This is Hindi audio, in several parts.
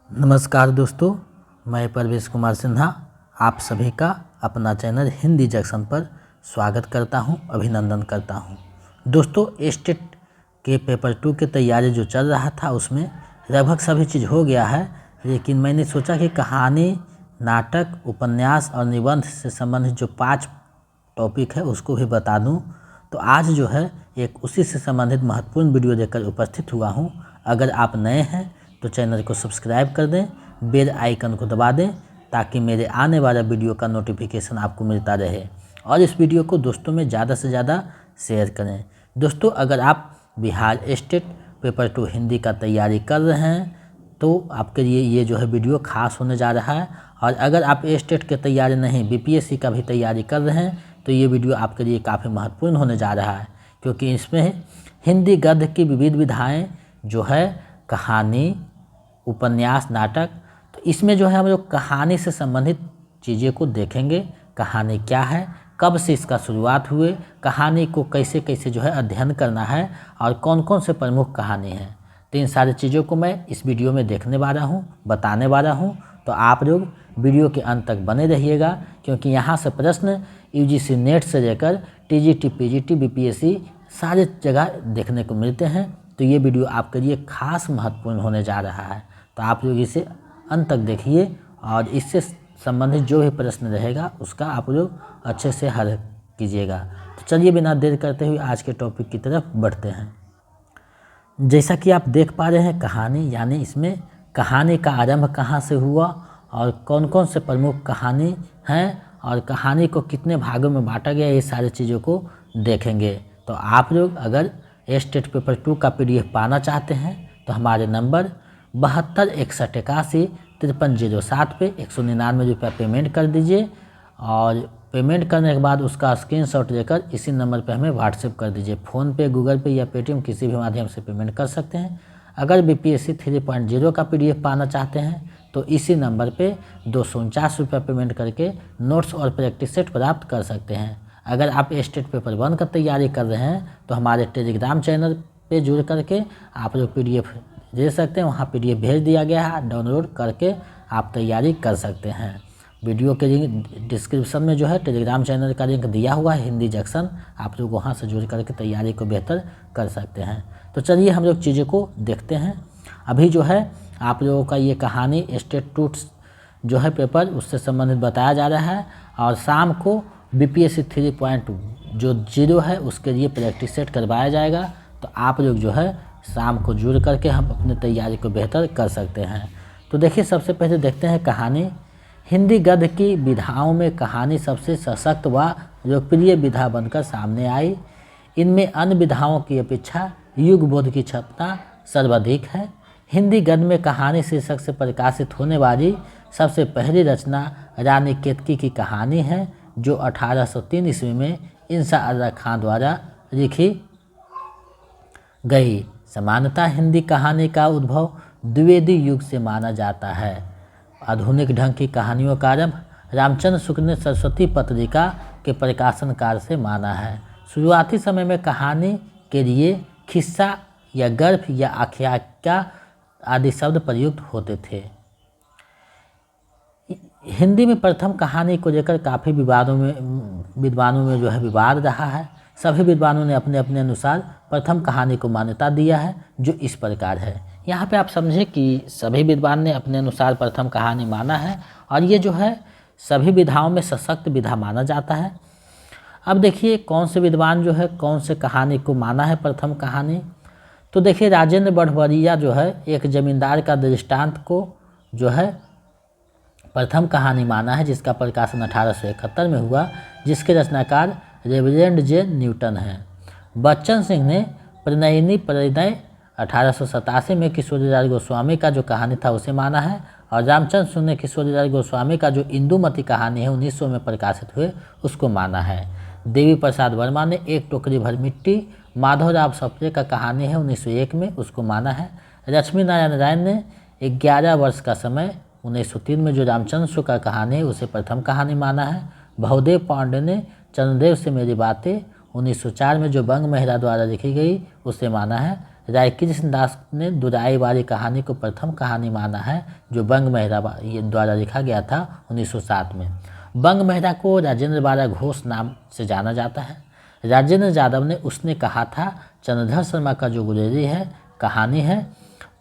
नमस्कार दोस्तों, मैं परवेश कुमार सिन्हा आप सभी का अपना चैनल हिंदी जंक्शन पर स्वागत करता हूं, अभिनंदन करता हूं। दोस्तों, स्टेट के पेपर 2 की तैयारी जो चल रहा था उसमें लगभग सभी चीज़ हो गया है, लेकिन मैंने सोचा कि कहानी, नाटक, उपन्यास और निबंध से संबंधित जो 5 टॉपिक है उसको भी बता दूं। तो आज जो है एक उसी से संबंधित महत्वपूर्ण वीडियो लेकर उपस्थित हुआ हूं। अगर आप नए हैं तो चैनल को सब्सक्राइब कर दें, बेल आइकन को दबा दें ताकि मेरे आने वाला वीडियो का नोटिफिकेशन आपको मिलता रहे, और इस वीडियो को दोस्तों में ज़्यादा से ज़्यादा शेयर करें। दोस्तों, अगर आप बिहार स्टेट पेपर 2 हिंदी का तैयारी कर रहे हैं तो आपके लिए ये जो है वीडियो खास होने जा रहा है, और अगर आप स्टेट के तैयारी नहीं बीपीएससी का भी तैयारी कर रहे हैं तो ये वीडियो आपके लिए काफ़ी महत्वपूर्ण होने जा रहा है, क्योंकि इसमें हिंदी गद्य की विविध विधाएं जो है, कहानी, उपन्यास, नाटक, तो इसमें जो है हम लोग कहानी से संबंधित चीज़ें को देखेंगे। कहानी क्या है, कब से इसका शुरुआत हुए, कहानी को कैसे कैसे जो है अध्ययन करना है, और कौन कौन से प्रमुख कहानी हैं। तो इन सारी चीज़ों को मैं इस वीडियो में देखने वाला हूँ, बताने वाला हूँ। तो आप लोग वीडियो के अंत तक बने रहिएगा, क्योंकि यहाँ से प्रश्न यूजीसी नेट से लेकर टीजीटी, पीजीटी, बीपीएससी सारे जगह देखने को मिलते हैं। तो ये वीडियो आपके लिए खास महत्वपूर्ण होने जा रहा है, तो आप लोग इसे अंत तक देखिए, और इससे संबंधित जो भी प्रश्न रहेगा उसका आप लोग अच्छे से हल कीजिएगा। तो चलिए बिना देर करते हुए आज के टॉपिक की तरफ बढ़ते हैं। जैसा कि आप देख पा रहे हैं, कहानी, यानी इसमें कहानी का आरंभ कहाँ से हुआ और कौन कौन से प्रमुख कहानी हैं और कहानी को कितने भागों में बांटा गया, ये सारी चीज़ों को देखेंगे। तो आप लोग अगर स्टेट पेपर 2 का पीडीएफ पाना चाहते हैं तो हमारे नंबर 72 61 81 5307 पे 199 रुपया पेमेंट कर दीजिए, और पेमेंट करने के बाद उसका स्क्रीनशॉट लेकर इसी नंबर पे हमें व्हाट्सएप कर दीजिए। फ़ोन पे, गूगल पे या पेटीएम किसी भी माध्यम से पेमेंट कर सकते हैं। अगर बीपीएससी 3.0 का पीडीएफ पाना चाहते हैं तो इसी नंबर पे 249 रुपया पेमेंट करके नोट्स और प्रैक्टिस सेट प्राप्त कर सकते हैं। अगर आप स्टेट पेपर 1 का तैयारी कर रहे हैं तो हमारे टेलीग्राम चैनल पे जुड़ करके आप लोग पीडीएफ दे सकते हैं। वहाँ पीडीएफ भेज दिया गया है, डाउनलोड करके आप तैयारी कर सकते हैं। वीडियो के लिंक डिस्क्रिप्शन में जो है टेलीग्राम चैनल का लिंक दिया हुआ है, हिंदी जंक्शन, आप लोग वहाँ से जुड़ करके तैयारी को बेहतर कर सकते हैं। तो चलिए हम लोग चीज़ों को देखते हैं। अभी जो है आप लोगों का ये कहानी स्टेट 2 जो है पेपर उससे संबंधित बताया जा रहा है, और शाम को बीपीएससी 3.0 है उसके लिए प्रैक्टिस सेट करवाया जाएगा। तो आप लोग जो है शाम को जुड़ करके हम अपनी तैयारी को बेहतर कर सकते हैं। तो देखिए, सबसे पहले देखते हैं कहानी। हिंदी गद्य की विधाओं में कहानी सबसे सशक्त व लोकप्रिय विधा बनकर सामने आई। इनमें अन्य विधाओं की अपेक्षा युग बोध की क्षमता सर्वाधिक है। हिंदी गद्य में कहानी शीर्षक से प्रकाशित होने वाली सबसे पहली रचना रानी केतकी की कहानी है, जो 1803 ईस्वी में इंसा अल्लाह खां द्वारा लिखी गई। सामान्यतः हिंदी कहानी का उद्भव द्विवेदी युग से माना जाता है। आधुनिक ढंग की कहानियों का आरंभ रामचंद्र शुक्ल ने सरस्वती पत्रिका के प्रकाशन काल से माना है। शुरुआती समय में कहानी के लिए खिस्सा या गल्प या आख्यायिका आदि शब्द प्रयुक्त होते थे। हिंदी में प्रथम कहानी को लेकर काफ़ी विद्वानों में जो है विवाद रहा है। सभी विद्वानों ने अपने अपने अनुसार प्रथम कहानी को मान्यता दिया है, जो इस प्रकार है। यहाँ पे आप समझें कि सभी विद्वान ने अपने अनुसार प्रथम कहानी माना है, और ये जो है सभी विधाओं में सशक्त विधा माना जाता है। अब देखिए कौन से विद्वान जो है कौन से कहानी को माना है प्रथम कहानी। तो देखिए, राजेंद्र बढ़वरिया जो है एक जमींदार का दृष्टांत को जो है प्रथम कहानी माना है, जिसका प्रकाशन 1871 में हुआ, जिसके रचनाकार रेवरेंड जे न्यूटन हैं। बच्चन सिंह ने प्रणयिनी परिणय 1887 में किशोरीलाल गोस्वामी का जो कहानी था उसे माना है, और रामचंद्र शुक्ल ने किशोरीलाल गोस्वामी का जो इंदुमती कहानी है 1900 में प्रकाशित हुए उसको माना है। देवी प्रसाद वर्मा ने एक टोकरी भर मिट्टी, माधवराव सप्रे का कहानी है 1901 में, उसको माना है। लक्ष्मी नारायण राय ने 11 वर्ष का समय 1903 में जो रामचंद्र शुक्ल का कहानी है उसे प्रथम कहानी माना है। भवदेव पांडे ने चंद्रदेव से मेरी बातें 1904 में जो बंग मेहरा द्वारा लिखी गई उसे माना है। रायकृष्ण दास ने दुराई वाली कहानी को प्रथम कहानी माना है, जो बंग मेहरा द्वारा लिखा गया था 1907 में। बंग मेहरा को राजेंद्र बारा घोष नाम से जाना जाता है। राजेंद्र यादव ने उसने कहा था चंद्रधर शर्मा का जो गुलेरी है कहानी है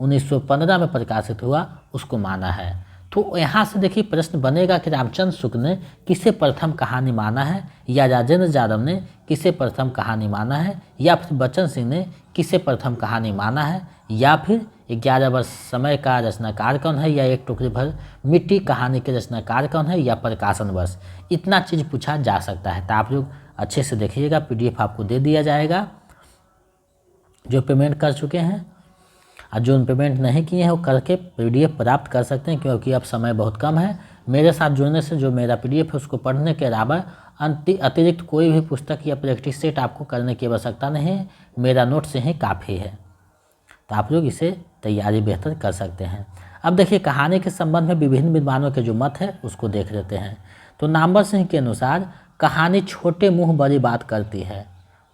1915 में प्रकाशित हुआ, उसको माना है। तो यहाँ से देखिए प्रश्न बनेगा कि रामचंद्र शुक्ल ने किसे प्रथम कहानी माना है, या राजेंद्र यादव ने किसे प्रथम कहानी माना है, या फिर बच्चन सिंह ने किसे प्रथम कहानी माना है, या फिर 11 वर्ष समय का रचनाकार कौन है, या एक टुकड़ी भर मिट्टी कहानी के रचनाकार कौन है, या प्रकाशन वर्ष। इतना चीज़ पूछा जा सकता है। तो आप लोग अच्छे से देखिएगा, PDF आपको दे दिया जाएगा। जो पेमेंट कर चुके हैं और जो पेमेंट नहीं किए हैं वो करके PDF प्राप्त कर सकते हैं, क्योंकि अब समय बहुत कम है। मेरे साथ जुड़ने से जो मेरा PDF है उसको पढ़ने के अलावा अतिरिक्त कोई भी पुस्तक या प्रैक्टिस सेट आपको करने की आवश्यकता नहीं है, मेरा नोट से ही काफ़ी है। तो आप लोग इसे तैयारी बेहतर कर सकते हैं। अब देखिए कहानी के संबंध में विभिन्न विद्वानों के जो मत है उसको देख लेते हैं। तो नामवर सिंह के अनुसार कहानी छोटे मुँह बड़ी बात करती है।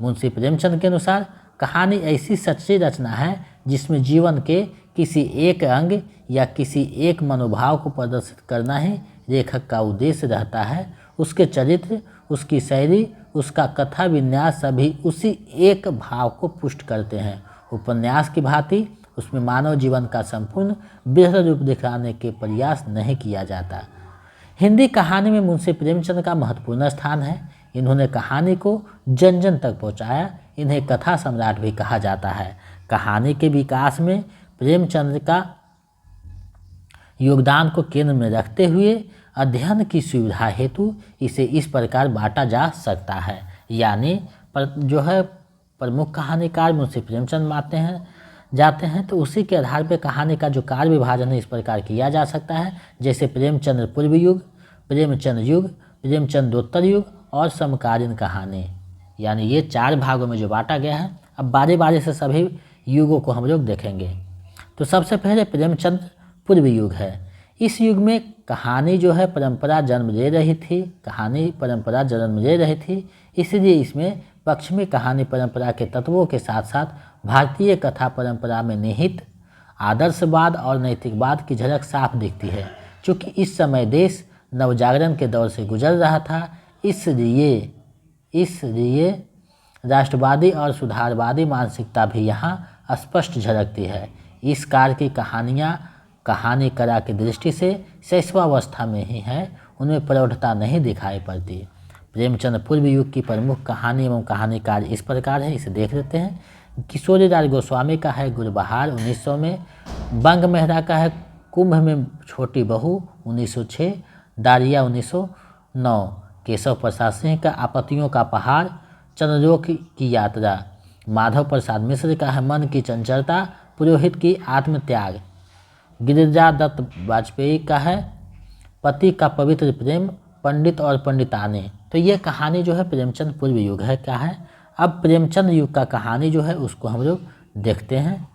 मुंशी प्रेमचंद के अनुसार कहानी ऐसी सच्ची रचना है जिसमें जीवन के किसी एक अंग या किसी एक मनोभाव को प्रदर्शित करना ही लेखक का उद्देश्य रहता है। उसके चरित्र, उसकी शैली, उसका कथा विन्यास सभी उसी एक भाव को पुष्ट करते हैं। उपन्यास की भांति उसमें मानव जीवन का संपूर्ण बेहतर रूप दिखाने के प्रयास नहीं किया जाता। हिंदी कहानी में मुंशी प्रेमचंद का महत्वपूर्ण स्थान है। इन्होंने कहानी को जन जन तक पहुंचाया। इन्हें कथा सम्राट भी कहा जाता है। कहानी के विकास में प्रेमचंद का योगदान को केंद्र में रखते हुए अध्ययन की सुविधा हेतु इसे इस प्रकार बांटा जा सकता है। यानी जो है प्रमुख कहानीकार मुंशी प्रेमचंद जाते हैं तो उसी के आधार पर कहानी का जो कार्य विभाजन है इस प्रकार किया जा सकता है। जैसे प्रेमचंद्र पूर्व युग, प्रेमचंद युग, प्रेमचंदोत्तर युग और समकालीन कहानी, यानी ये 4 भागों में जो बांटा गया है। अब बारी बारी से सभी युगों को हम लोग देखेंगे। तो सबसे पहले प्रेमचंद पूर्व युग है। इस युग में कहानी जो है परंपरा जन्म ले रही थी, इसलिए इसमें पश्चिमी कहानी परंपरा के तत्वों के साथ साथ भारतीय कथा परंपरा में निहित आदर्शवाद और नैतिकवाद की झलक साफ दिखती है। चूँकि इस समय देश नवजागरण के दौर से गुजर रहा था, इसलिए राष्ट्रवादी और सुधारवादी मानसिकता भी यहाँ स्पष्ट झलकती है। इस काल की कहानियाँ कहानी कला की दृष्टि से शैशवावस्था में ही है, उनमें प्रौढ़ता नहीं दिखाई पड़ती। प्रेमचंद पूर्व युग की प्रमुख कहानी एवं कहानीकार इस प्रकार है, इसे देख लेते हैं। किशोरीलाल गोस्वामी का है गुलबहार 1900 में, बंग मेहरा का है कुंभ में छोटी बहू 1906, डारिया 1909, केशव प्रसाद सिंह का आपत्तियों का पहाड़, चंद्रलोक की यात्रा, माधव प्रसाद मिश्र का है मन की चंचलता, पुरोहित की आत्मत्याग, गिरिजा दत्त वाजपेयी का है पति का पवित्र प्रेम, पंडित और पंडिताने। तो ये कहानी जो है प्रेमचंद पूर्व युग है क्या है। अब प्रेमचंद युग का कहानी जो है उसको हम लोग देखते हैं।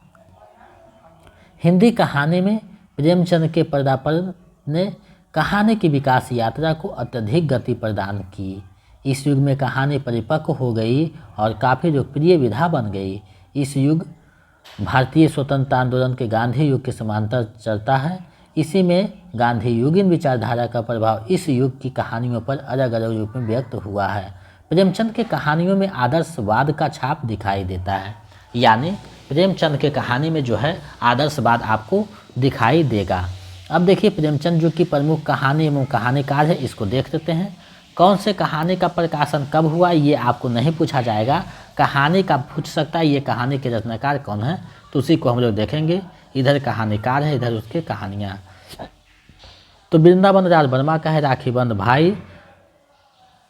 हिंदी कहानी में प्रेमचंद के पदार्पण ने कहानी की विकास यात्रा को अत्यधिक गति प्रदान की। इस युग में कहानी परिपक्व हो गई और काफ़ी लोकप्रिय विधा बन गई। इस युग भारतीय स्वतंत्रता आंदोलन के गांधी युग के समांतर चलता है। इसी में गांधी युगीन विचारधारा का प्रभाव इस युग की कहानियों पर अलग अलग रूप में व्यक्त हुआ है। प्रेमचंद के कहानियों में आदर्शवाद का छाप दिखाई देता है, यानी प्रेमचंद के कहानी में जो है आदर्शवाद आपको दिखाई देगा। अब देखिए प्रेमचंद युग की प्रमुख कहानी एवं कहानीकार है, इसको देख लेते हैं। कौन से कहानी का प्रकाशन कब हुआ ये आपको नहीं पूछा जाएगा, कहानी का पूछ सकता है ये कहानी के रचनाकार कौन है, तो उसी को हम लोग देखेंगे। इधर कहानीकार है, इधर उसके कहानियाँ। तो वृंदावन राज वर्मा का है राखीबंद भाई,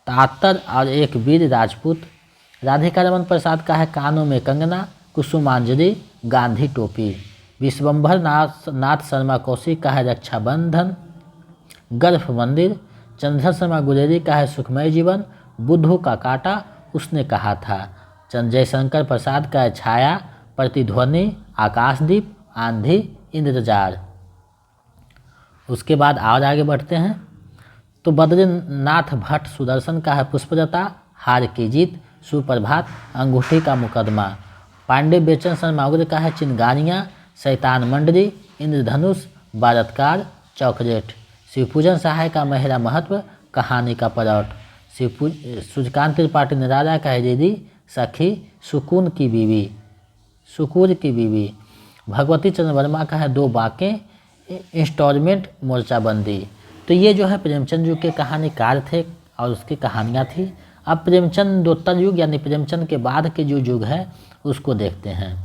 तातर और एक वीर राजपूत। राधिका रमन प्रसाद का है कानों में कंगना, कुसुमांजलि, गांधी टोपी। विश्वंभर नाथ शर्मा कौशिक का है रक्षाबंधन, गर्भ मंदिर। चंद्रधर शर्मा गुलेरी का है सुखमय जीवन, बुद्धू का कांटा, उसने कहा था। जयशंकर प्रसाद का है छाया, प्रतिध्वनि, आकाशदीप, आंधी, इंद्रजार। उसके बाद और आगे बढ़ते हैं तो बद्रीनाथ भट्ट सुदर्शन का है पुष्पलता, हार की जीत, सुप्रभात, अंगूठी का मुकदमा। पांडे बेचन शर्माउग्र का है चिनगारियाँ, शैतान मंडली, इंद्रधनुष, बारतकार, चौकलेट। शिवपूजन सहाय का मेहरा महत्व, कहानी का पलौट। सूर्यकांत त्रिपाठी निराला का है दीदी, सखी, सुकून की बीवी, सुकूर की बीवी। भगवती चंद्र वर्मा का है दो बाकें, इंस्टॉलमेंट, मोर्चाबंदी। तो ये जो है प्रेमचंद जी के कहानीकार थे और उसकी कहानियाँ थी। अब प्रेमचंदोत्तर युग यानी प्रेमचंद के बाद के जो युग है उसको देखते हैं।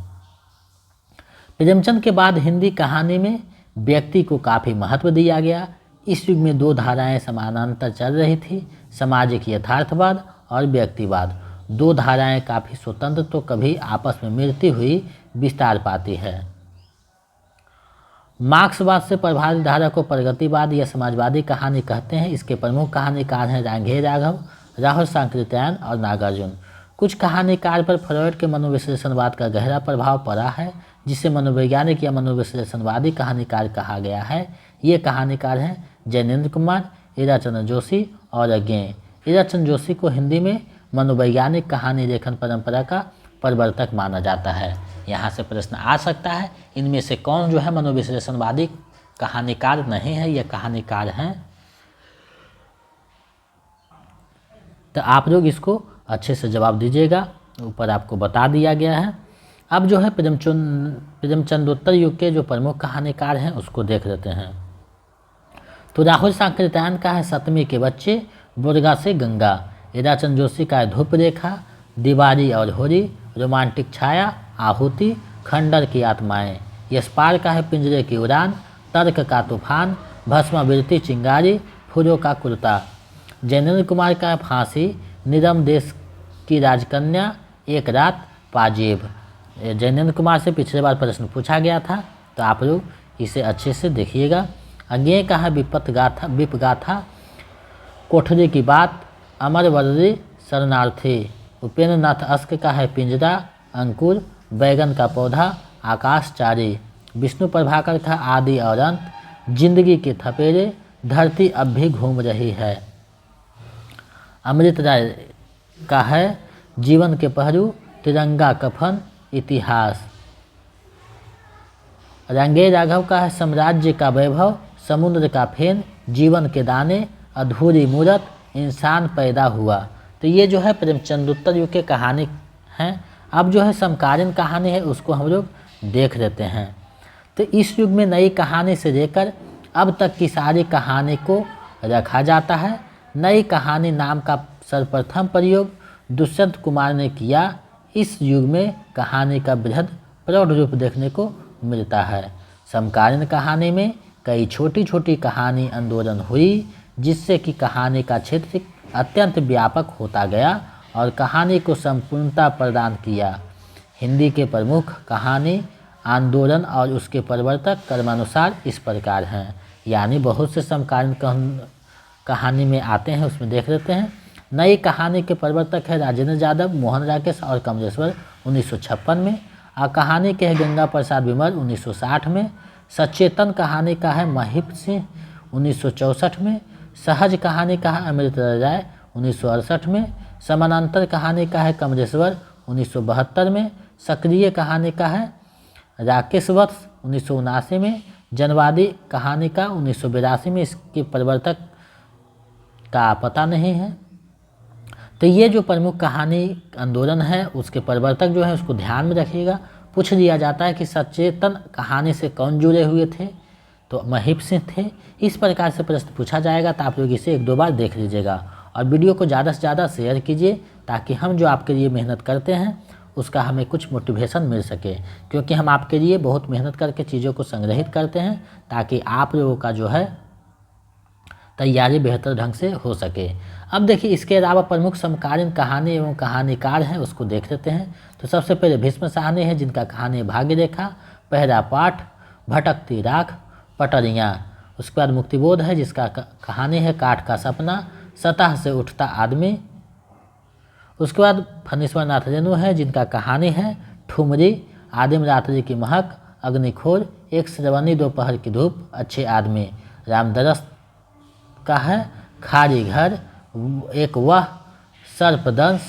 प्रेमचंद के बाद हिंदी कहानी में व्यक्ति को काफ़ी महत्व दिया गया। इस युग में दो धाराएं समानांतर चल रही थी, सामाजिक यथार्थवाद और व्यक्तिवाद। दो धाराएं काफ़ी स्वतंत्र तो कभी आपस में मिलती हुई विस्तार पाती है। मार्क्सवाद से प्रभावित धारा को प्रगतिवाद या समाजवादी कहानी कहते हैं। इसके प्रमुख कहानीकार हैं रांघे राघव, राहुल सांकृत्यायन और नागार्जुन। कुछ कहानीकार पर फ्रॉयड के मनोविश्लेषणवाद का गहरा प्रभाव पड़ा है, जिसे मनोवैज्ञानिक या मनोविश्लेषणवादी कहानीकार कहा गया है। ये कहानीकार हैं जैनेन्द्र कुमार, ईराचंद्र जोशी और अज्ञेय। ईराचंद्र जोशी को हिंदी में मनोवैज्ञानिक कहानी लेखन परंपरा का प्रवर्तक माना जाता है। यहाँ से प्रश्न आ सकता है इनमें से कौन जो है मनोविश्लेषणवादी कहानीकार नहीं है या कहानीकार हैं। तो आप लोग इसको अच्छे से जवाब दीजिएगा, ऊपर आपको बता दिया गया है। अब जो है प्रेमचंदोत्तर युग के जो प्रमुख कहानीकार हैं उसको देख लेते हैं। तो राहुल सांकृत्यायन का है सतमी के बच्चे, बुर्गा से गंगा। ईराचंद्र जोशी का है धूप रेखा, दीवारी और होली, रोमांटिक छाया, आहुति, खंडर की आत्माएं। यशपाल का है पिंजरे की उड़ान, तर्क का तूफान, भस्मावृत्ति चिंगारी, फूलों का कुर्ता। जैनेन्द्र कुमार का है फांसी, निरम देश की राजकन्या, एक रात, पाजेब। जैनेन्द्र कुमार से पिछले बार प्रश्न पूछा गया था, तो आप लोग इसे अच्छे से देखिएगा। अज्ञेय का है विप गाथा, कोठरी की बात, अमर वर्दी, शरणार्थी। उपेंद्र नाथ अस्क का है पिंजरा, अंकुर, बैगन का पौधा, आकाशचारी। विष्णु प्रभाकर का आदि और अंत, जिंदगी के थपेरे, धरती अब भी घूम रही है। अमृत राय का है जीवन के पहलू, तिरंगा कफन, इतिहास। रांघे राघव का है साम्राज्य का वैभव, समुद्र का फेन, जीवन के दाने, अधूरी मूरत, इंसान पैदा हुआ। तो ये जो है प्रेमचंदोत्तर युग के कहानी हैं। अब जो है समकालीन कहानी है उसको हम लोग देख लेते हैं। तो इस युग में नई कहानी से लेकर अब तक की सारी कहानी को रखा जाता है। नई कहानी नाम का सर्वप्रथम प्रयोग दुष्यंत कुमार ने किया। इस युग में कहानी का बृहद प्रौढ़ रूप देखने को मिलता है। समकालीन कहानी में कई छोटी छोटी कहानी आंदोलन हुई, जिससे कि कहानी का क्षेत्र अत्यंत व्यापक होता गया और कहानी को संपूर्णता प्रदान किया। हिंदी के प्रमुख कहानी आंदोलन और उसके प्रवर्तक क्रमानुसार इस प्रकार हैं, यानी बहुत से समकालीन कहानी में आते हैं, उसमें देख लेते हैं। नई कहानी के प्रवर्तक है राजेंद्र यादव, मोहन राकेश और कमलेश्वर 1956 में। कहानी के है गंगा प्रसाद विमल 1960 में। सचेतन कहानी का है महिप सिंह 1964 में। सहज कहानी का है अमृत राय 1968 में। समानांतर कहानी का है कमलेश्वर 1972 में। सक्रिय कहानी का है राकेश वत्स 1979 में। जनवादी कहानी का 1982 में। इसके प्रवर्तक का पता नहीं है। तो ये जो प्रमुख कहानी आंदोलन है उसके प्रवर्तक जो है उसको ध्यान में रखिएगा। पूछ लिया जाता है कि सचेतन कहानी से कौन जुड़े हुए थे, तो महिप सिंह थे। इस प्रकार से प्रश्न पूछा जाएगा, तो आप लोग इसे एक दो बार देख लीजिएगा और वीडियो को ज़्यादा से ज़्यादा शेयर कीजिए, ताकि हम जो आपके लिए मेहनत करते हैं उसका हमें कुछ मोटिवेशन मिल सके। क्योंकि हम आपके लिए बहुत मेहनत करके चीज़ों को संग्रहित करते हैं, ताकि आप लोगों का जो है तैयारी बेहतर ढंग से हो सके। अब देखिए, इसके अलावा प्रमुख समकालीन कहानी एवं कहानीकार हैं, उसको देख लेते हैं। तो सबसे पहले भीष्म साहनी है, जिनका कहानी है भाग्य रेखा। पहला पाठ, भटकती राख, पटरियाँ। उसके बाद मुक्तिबोध है, जिसका कहानी है काठ का सपना, सतह से उठता आदमी। उसके बाद फणीश्वर नाथ रेणु है, जिनका कहानी है ठुमरी, आदिम रात्रि की महक, अग्निखोर, एक श्रवणी दोपहर की धूप, अच्छे आदमी। रामदरस का है खाली घर, एक वह सर्पदंश,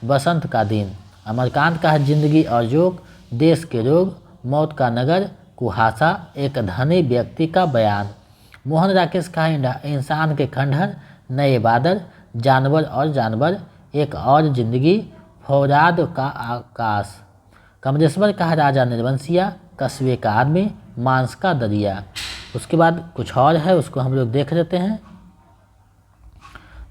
बसंत का दिन। अमरकांत का है जिंदगी और जोक, देश के रोग, मौत का नगर, कुहासा, एक धनी व्यक्ति का बयान। मोहन राकेश का है इंसान के खंडहर, नए बादल, जानवर और जानवर, एक और जिंदगी, फौराद का आकाश। कमलेश्वर का है राजा निर्वंशिया, कस्बे का आदमी, मांस का दरिया। उसके बाद कुछ और है, उसको हम लोग देख लेते हैं।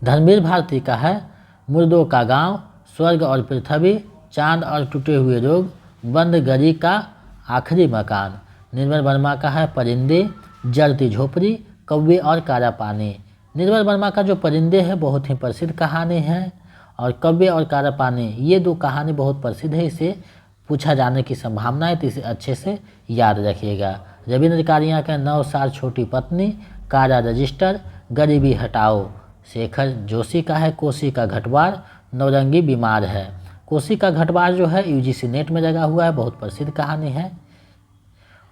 धर्मवीर भारती का है मुर्दों का गांव, स्वर्ग और पृथ्वी, चांद और टूटे हुए रोग, बंद गली का आखिरी मकान। निर्मल वर्मा का है परिंदे, जलती झोपड़ी, कौवे और काला पानी। निर्मल वर्मा का जो परिंदे है बहुत ही प्रसिद्ध कहानी है, और कौवे और काला पानी ये दो कहानी बहुत प्रसिद्ध है, इसे पूछा जाने की संभावना है, तो इसे अच्छे से याद रखिएगा। रविंद्र कालिया का 9 साल छोटी पत्नी, काला रजिस्टर, गरीबी हटाओ। शेखर जोशी का है कोसी का घटवार, नौरंगी बीमार है। कोसी का घटवार जो है यूजीसी नेट में लगा हुआ है, बहुत प्रसिद्ध कहानी है।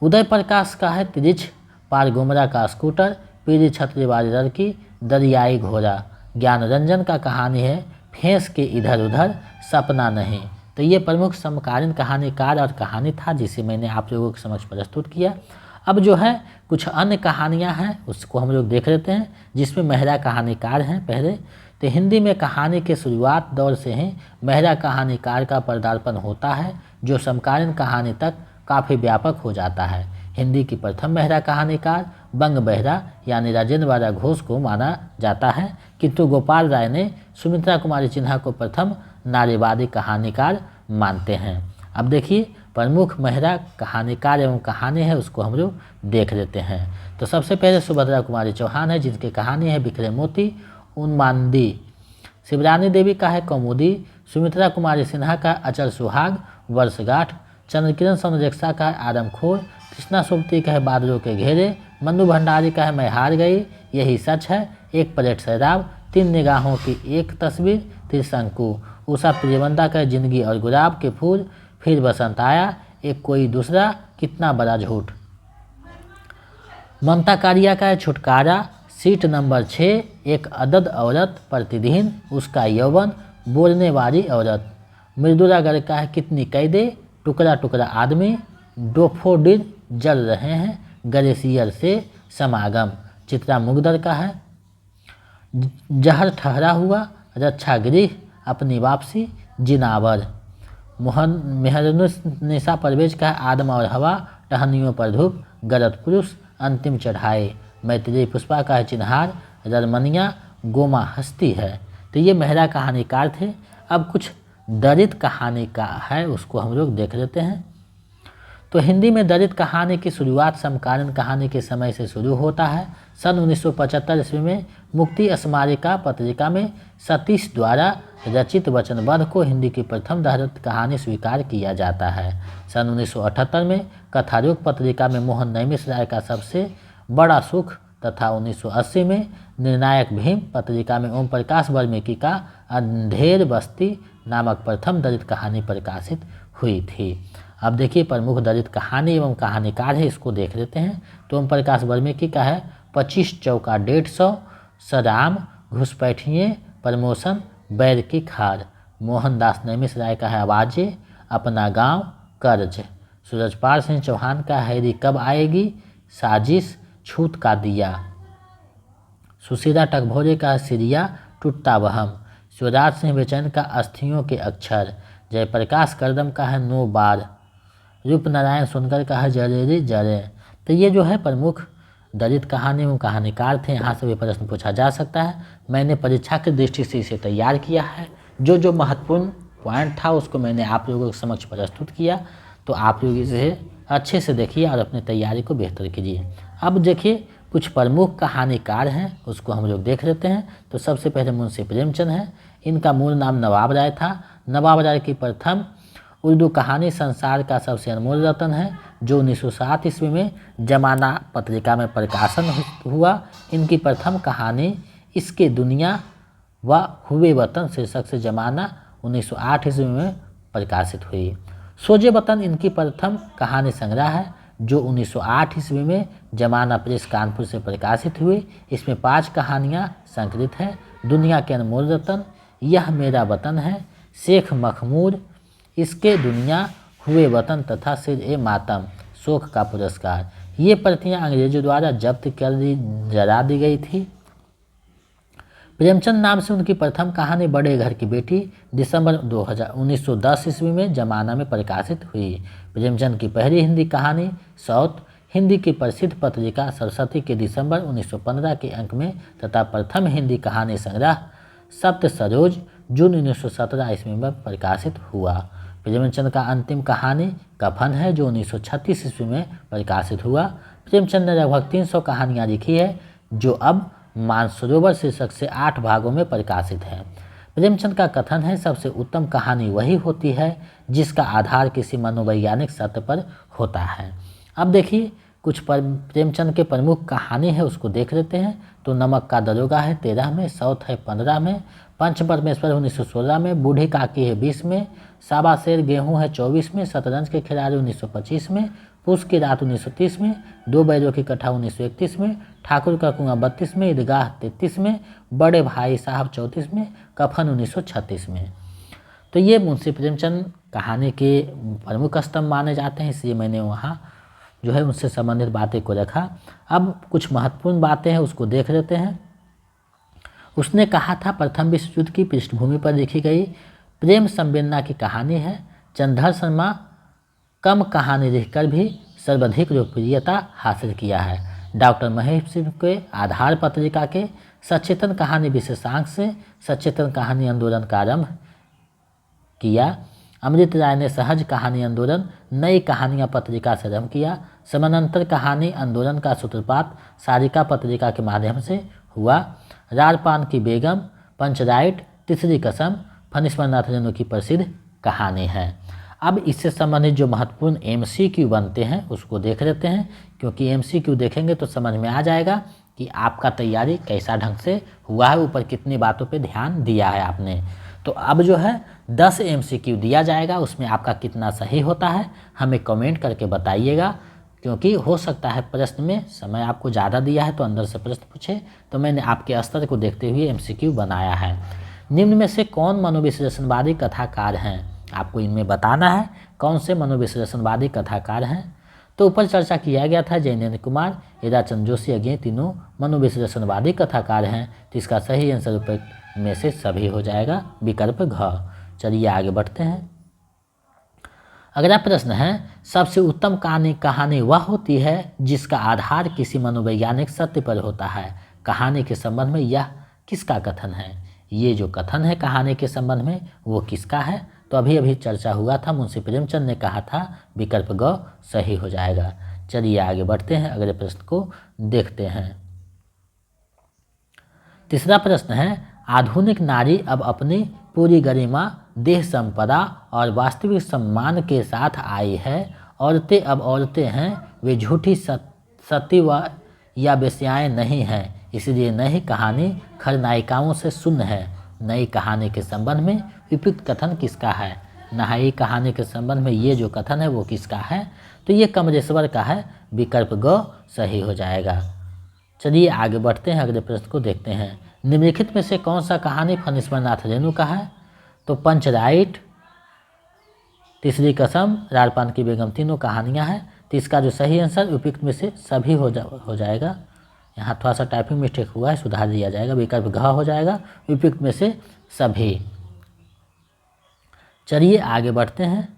उदय प्रकाश का है त्रिछ पार गुमरा का स्कूटर, पीली छतरी वाली लड़की, दरियाई घोड़ा। ज्ञान रंजन का कहानी है फेंस के इधर उधर, सपना नहीं। तो ये प्रमुख समकालीन कहानीकार और कहानी था जिसे मैंने आप लोगों के समक्ष प्रस्तुत किया। अब जो है कुछ अन्य कहानियाँ हैं उसको हम लोग देख लेते हैं, जिसमें मेहरा कहानीकार हैं पहले। तो हिंदी में कहानी के शुरुआत दौर से ही मेहरा कहानीकार का पदार्पण होता है, जो समकालीन कहानी तक काफ़ी व्यापक हो जाता है। हिंदी की प्रथम मेहरा कहानीकार बंग बेहरा यानी राजेंद्र वाला घोष को माना जाता है, किंतु गोपाल राय ने सुमित्रा कुमारी सिन्हा को प्रथम नारीवादी कहानीकार मानते हैं। अब देखिए प्रमुख मेहरा कहानीकार एवं कहानी है उसको हम लोग देख लेते हैं। तो सबसे पहले सुभद्रा कुमारी चौहान है, जिनकी कहानी है बिखरे मोती, उन्मादी। शिवरानी देवी का है कौमुदी, सुमित्रा कुमारी सिन्हा का अचल सुहाग, वर्षगांठ। चंद्रकिरण सोनरेखा का है आदमखोर, कृष्णा सोबती का है बादलों के घेरे, मन्नू भंडारी का है मैं हार गई, यही सच है, एक प्लेट शराब, 3 निगाहों की एक तस्वीर, त्रिशंकु। उषा प्रियवंता का है जिंदगी और गुलाब के फूल, फिर बसंत आया, एक कोई दूसरा, कितना बड़ा झूठ। ममता कारिया का है छुटकारा, सीट नंबर 6, एक अदद औरत, प्रतिदिन, उसका यौवन, बोलने वाली औरत। मृदुला गर्ग का है कितनी कैदे, टुकड़ा टुकड़ा आदमी, डोफोडिल जल रहे हैं, ग्लेशियर से समागम। चित्रा मुगदर का है जहर ठहरा हुआ, रक्षा गृह, अपनी वापसी, जिनावर। मेहरुन्निसा परवेज का है आदम और हवा, टहनियों पर धूप, गलत पुरुष, अंतिम चढ़ाई। मैत्रेयी पुष्पा का है चिन्हार, रमनिया, गोमा हस्ती है। तो ये मेहरा कहानीकार थे। अब कुछ दलित कहानी का है उसको हम लोग देख लेते हैं। तो हिंदी में दलित कहानी की शुरुआत समकालीन कहानी के समय से शुरू होता है। सन 1975 ईस्वी में मुक्ति स्मारिका पत्रिका में सतीश द्वारा रचित वचनबद्ध को हिंदी की प्रथम दलित कहानी स्वीकार किया जाता है। सन 1978 में कथारूप पत्रिका में मोहन नैमिष राय का सबसे बड़ा सुख तथा 1980 में निर्णायक भीम पत्रिका में ओम प्रकाश वाल्मीकि का अंधेर बस्ती नामक प्रथम दलित कहानी प्रकाशित हुई थी। अब देखिए प्रमुख दलित कहानी एवं कहानीकार है, इसको देख लेते हैं। तो ओम प्रकाश वाल्मीकि का है 25 चौका 150, सदाम, घुसपैठिए, प्रमोशन, बैर की खार। मोहनदास नैमिष राय का है आवाज़ें, अपना गांव, कर्ज। सूरजपाल सिंह चौहान का हैरी कब आएगी, साजिश, छूत का दिया। सुशीला टकभोरे का सिरिया, टूटता वहम। शिवराज सिंह बेचैन का अस्थियों के अक्षर। जयप्रकाश करदम का है 9 बार। रूपनारायण सोनकर का है जरे रे जरे। तो ये जो है प्रमुख दलित कहानी एवं कहानीकार थे। यहाँ से भी प्रश्न पूछा जा सकता है। मैंने परीक्षा की दृष्टि से इसे तैयार किया है। जो जो महत्वपूर्ण पॉइंट था उसको मैंने आप लोगों के समक्ष प्रस्तुत किया, तो आप लोग इसे अच्छे से देखिए और अपनी तैयारी को बेहतर कीजिए। अब देखिए कुछ प्रमुख कहानीकार हैं उसको हम लोग देख लेते हैं। तो सबसे पहले मुंशी प्रेमचंद हैं। इनका मूल नाम नवाब राय था। नवाब राय की प्रथम उर्दू कहानी संसार का सबसे अनमोल रत्न है, जो 1907 ईस्वी में जमाना पत्रिका में प्रकाशन हुआ। इनकी प्रथम कहानी इसके दुनिया व हुए वतन शीर्षक से जमाना 1908 ईस्वी में प्रकाशित हुई। सोजे वतन इनकी प्रथम कहानी संग्रह है, जो 1908 ईस्वी में जमाना प्रेस कानपुर से प्रकाशित हुई। इसमें 5 कहानियाँ संकलित हैं। दुनिया के अनमोल रत्न, यह मेरा वतन है, शेख मखमूर, इसके दुनिया हुए वतन तथा सिर ए मातम शोक का पुरस्कार। ये प्रतियां अंग्रेजों द्वारा जब्त कर जला दी गई थी। प्रेमचंद नाम से उनकी प्रथम कहानी बड़े घर की बेटी दिसंबर 1910 ईस्वी में जमाना में प्रकाशित हुई। प्रेमचंद की पहली हिंदी कहानी साउथ हिंदी की प्रसिद्ध पत्रिका सरस्वती के दिसंबर 1915 के अंक में तथा प्रथम हिंदी कहानी संग्रह सप्त सरोज जून 1917 ईस्वी में प्रकाशित हुआ। प्रेमचंद का अंतिम कहानी कफन है जो 1936 ईस्वी में प्रकाशित हुआ। प्रेमचंद ने लगभग 300 कहानियाँ लिखी है जो अब मानसरोवर शीर्षक से 8 भागों में प्रकाशित है। प्रेमचंद का कथन है, सबसे उत्तम कहानी वही होती है जिसका आधार किसी मनोवैज्ञानिक सत्य पर होता है। अब देखिए कुछ प्रेमचंद के प्रमुख कहानी है उसको देख लेते हैं। तो नमक का दरोगा है 13 में, साउथ है 15 में, पंच परमेश्वर 1916 में, बूढ़ी काकी है 20 में, साबा शेर गेहूँ है 24 में, शतरंज के खिलाड़ी 1925 में, पूस की रात 1930 में, दो बैलों की कथा 1931 में, ठाकुर का कुआं 32 में, ईदगाह 33 में, बड़े भाई साहब 34 में, कफन 1936 में। तो ये मुंशी प्रेमचंद कहानी के प्रमुख स्तंभ माने जाते हैं, इसलिए मैंने वहाँ जो है उनसे संबंधित बातें को रखा। अब कुछ महत्वपूर्ण बातें हैं उसको देख लेते हैं। उसने कहा था प्रथम विश्व युद्ध की पृष्ठभूमि पर लिखी गई प्रेम संवेदना की कहानी है। चंद्रधर शर्मा कम कहानी लिखकर भी सर्वाधिक लोकप्रियता हासिल किया है। डॉक्टर महेश सिंह के आधार पत्रिका के सचेतन कहानी विशेषांक से सचेतन कहानी आंदोलन का आरंभ किया। अमृत राय ने सहज कहानी आंदोलन नई कहानियाँ पत्रिका से आरंभ किया। समानांतर कहानी आंदोलन का सूत्रपात सारिका पत्रिका के माध्यम से हुआ। रारपान की बेगम, पंचराइट, तीसरी कसम फणीश्वरनाथ रेणु की प्रसिद्ध कहानी है। अब इससे संबंधित जो महत्वपूर्ण MCQ बनते हैं उसको देख लेते हैं, क्योंकि MCQ देखेंगे तो समझ में आ जाएगा कि आपका तैयारी कैसा ढंग से हुआ है, ऊपर कितनी बातों पे ध्यान दिया है आपने। तो अब जो है 10 MCQ दिया जाएगा, उसमें आपका कितना सही होता है हमें कमेंट करके बताइएगा, क्योंकि हो सकता है प्रश्न में समय आपको ज़्यादा दिया है तो अंदर से प्रश्न पूछे, तो मैंने आपके स्तर को देखते हुए MCQ बनाया है। निम्न में से कौन मनोविश्लेषणवादी कथाकार हैं, आपको इनमें बताना है कौन से मनोविश्लेषणवादी कथाकार हैं। तो ऊपर चर्चा किया गया था जैनेन्द्र कुमार, हीराचंद जोशी, ये तीनों मनोविश्लेषणवादी कथाकार हैं। तो इसका सही आंसर ऊपर में से सभी हो जाएगा, विकल्प घ। चलिए आगे बढ़ते हैं। अगला प्रश्न है, सबसे उत्तम कहानी वह होती है जिसका आधार किसी मनोवैज्ञानिक सत्य पर होता है। कहानी के संबंध में यह किसका कथन है? ये जो कथन है कहानी के संबंध में वो किसका है? तो अभी चर्चा हुआ था, मुंशी प्रेमचंद ने कहा था, विकल्प ग सही हो जाएगा। चलिए आगे बढ़ते हैं, अगले प्रश्न को देखते हैं। तीसरा प्रश्न है, आधुनिक नारी अब अपनी पूरी गरिमा, देह संपदा और वास्तविक सम्मान के साथ आई है। औरतें अब औरतें हैं, वे झूठी सती व या बेस्याएँ नहीं हैं, इसलिए नई कहानी खलनायिकाओं से शून्य है। नई कहानी के संबंध में उपयुक्त कथन किसका है? नई कहानी के संबंध में ये जो कथन है वो किसका है? तो ये कमरेश्वर का है, विकल्प ग सही हो जाएगा। चलिए आगे बढ़ते हैं, अगले प्रश्न को देखते हैं। निम्नलिखित में से कौन सा कहानी फणीश्वरनाथ रेणु का है? तो पंचराइट, तीसरी कसम, रारपान की बेगम तीनों कहानियां हैं। तो इसका जो सही आंसर उपयुक्त में से सभी हो जाएगा। यहाँ थोड़ा सा टाइपिंग मिस्टेक हुआ है, सुधार दिया जाएगा, विकल्प घ हो जाएगा, उपयुक्त में से सभी। चलिए आगे बढ़ते हैं।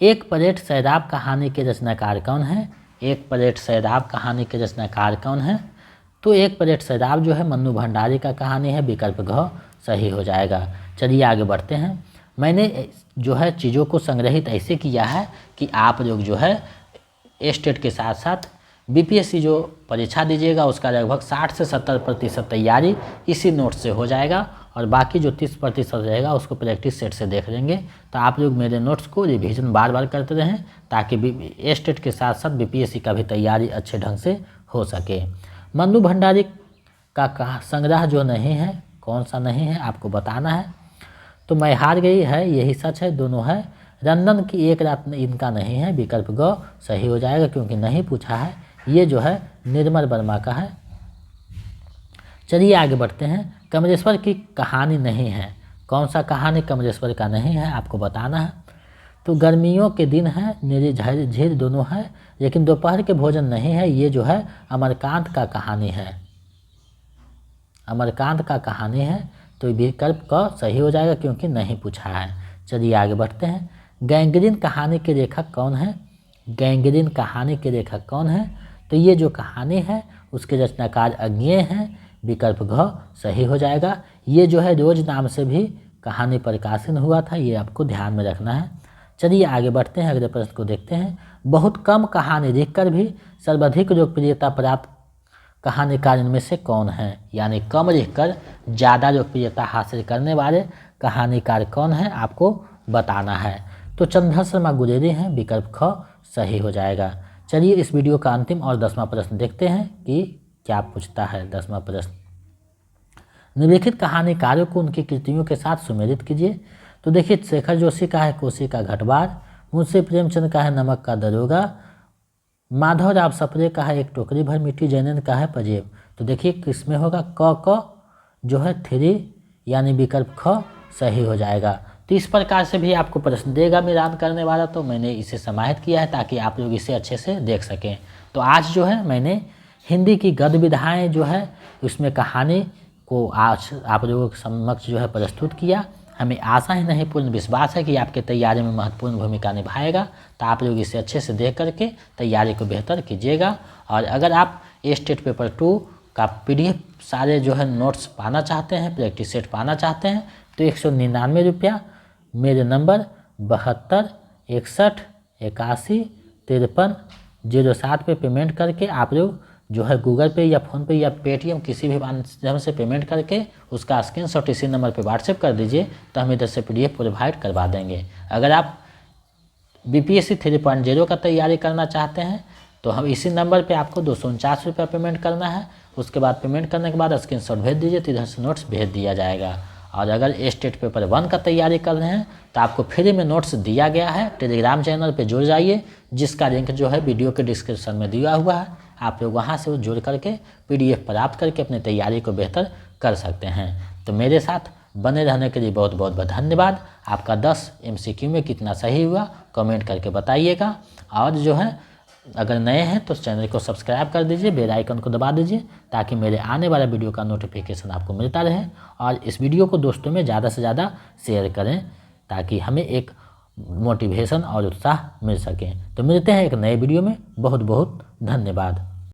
एक पलेट सैराब कहानी के रचनाकार कौन है? एक पलेट सैराब कहानी के रचनाकार कौन है? तो एक पलेट सैराब जो है मन्नू भंडारी का कहानी है, विकल्प घ सही हो जाएगा। चलिए आगे बढ़ते हैं। मैंने जो है चीज़ों को संग्रहित ऐसे किया है कि आप लोग जो है स्टेट के साथ साथ BPSC जो परीक्षा दीजिएगा उसका लगभग 60 से 70% तैयारी इसी नोट से हो जाएगा, और बाकी जो 30% रहेगा उसको प्रैक्टिस सेट से देख लेंगे। तो आप लोग मेरे नोट्स को रिवीजन बार बार करते रहें ताकि स्टेट के साथ साथ BPSC का भी तैयारी अच्छे ढंग से हो सके। मन्नू भंडारी का संग्रह जो नहीं है, कौन सा नहीं है आपको बताना है। तो मैं हार गई है, यही सच है, दोनों है। रंदन की एक रात इनका नहीं है, विकल्प ग सही हो जाएगा क्योंकि नहीं पूछा है। ये जो है निर्मल वर्मा का है। चलिए आगे बढ़ते हैं। कमलेश्वर की कहानी नहीं है, कौन सा कहानी कमलेश्वर का नहीं है आपको बताना है। तो गर्मियों के दिन है, नीरी झील दोनों है, लेकिन दोपहर के भोजन नहीं है। ये जो है अमरकांत का कहानी है, अमरकांत का कहानी है। तो विकल्प क सही हो जाएगा क्योंकि नहीं पूछा है। चलिए आगे बढ़ते हैं। गैंग्रीन कहानी के लेखक कौन है? गैंग्रीन कहानी के लेखक कौन है? तो ये जो कहानी है उसके रचनाकार अज्ञेय हैं। विकल्प घ सही हो जाएगा। ये जो है रोज नाम से भी कहानी प्रकाशन हुआ था, ये आपको ध्यान में रखना है। चलिए आगे बढ़ते हैं, अगले प्रश्न को देखते हैं। बहुत कम कहानी लिखकर भी सर्वाधिक लोकप्रियता प्राप्त कहानीकार इनमें से कौन है? यानी कम लिखकर ज़्यादा लोकप्रियता हासिल करने वाले कहानीकार कौन है आपको बताना है। तो चंद्र शर्मा गुलेरी हैं। विकल्प ख सही हो जाएगा। चलिए इस वीडियो का अंतिम और 10वां प्रश्न देखते हैं कि क्या पूछता है। 10वां प्रश्न, निम्नलिखित कहानीकारों को उनकी कृतियों के साथ सुमेलित कीजिए। तो देखिए, शेखर जोशी का है कोसी का घटबार, मुंशी प्रेमचंद का है नमक का दरोगा, माधवराव सप्रे का है एक टोकरी भर मिट्टी, जैनन का है पजेब। तो देखिए किसमें होगा, क जो है 3 यानी विकल्प ख सही हो जाएगा। तो इस प्रकार से भी आपको प्रश्न देगा मिलान करने वाला, तो मैंने इसे समाहित किया है ताकि आप लोग इसे अच्छे से देख सकें। तो आज जो है मैंने हिंदी की गद्य विधाएँ जो है उसमें कहानी को आज आप लोगों के समक्ष जो है प्रस्तुत किया। हमें आशा ही नहीं पूर्ण विश्वास है कि आपके तैयारी में महत्वपूर्ण भूमिका निभाएगा। तो आप लोग इसे अच्छे से देख करके तैयारी को बेहतर कीजिएगा। और अगर आप स्टेट पेपर 2 का PDF सारे जो है नोट्स पाना चाहते हैं, प्रैक्टिस सेट पाना चाहते हैं, तो 199 रुपया मेरे नंबर 72 61 81 53 07 पे पेमेंट करके आप लोग जो है गूगल पे या फ़ोन पे या पेटीएम किसी भी माध्यम से पेमेंट करके उसका स्क्रीनशॉट इसी नंबर पे व्हाट्सएप कर दीजिए, तो हम इधर से PDF प्रोवाइड करवा देंगे। अगर आप BPSC 3.0 का तैयारी करना चाहते हैं तो हम इसी नंबर पे आपको 249 रुपया पेमेंट करना है। उसके बाद पेमेंट करने के बाद स्क्रीनशॉट भेज दीजिए, तो इधर से नोट्स भेज दिया जाएगा। और अगर स्टेट पेपर 1 का तैयारी कर रहे हैं तो आपको फ्री में नोट्स दिया गया है। टेलीग्राम चैनल पे जुड़ जाइए, जिसका लिंक जो है वीडियो के डिस्क्रिप्शन में दिया हुआ है। आप लोग वहाँ से जुड़ करके PDF प्राप्त करके अपनी तैयारी को बेहतर कर सकते हैं। तो मेरे साथ बने रहने के लिए बहुत बहुत धन्यवाद। आपका 10 MCQ में कितना सही हुआ कमेंट करके बताइएगा। और जो है अगर नए हैं तो चैनल को सब्सक्राइब कर दीजिए, बेल आइकन को दबा दीजिए, ताकि मेरे आने वाला वीडियो का नोटिफिकेशन आपको मिलता रहे। और इस वीडियो को दोस्तों में ज़्यादा से ज़्यादा शेयर करें ताकि हमें एक मोटिवेशन और उत्साह मिल सके। तो मिलते हैं एक नए वीडियो में। बहुत बहुत धन्यवाद।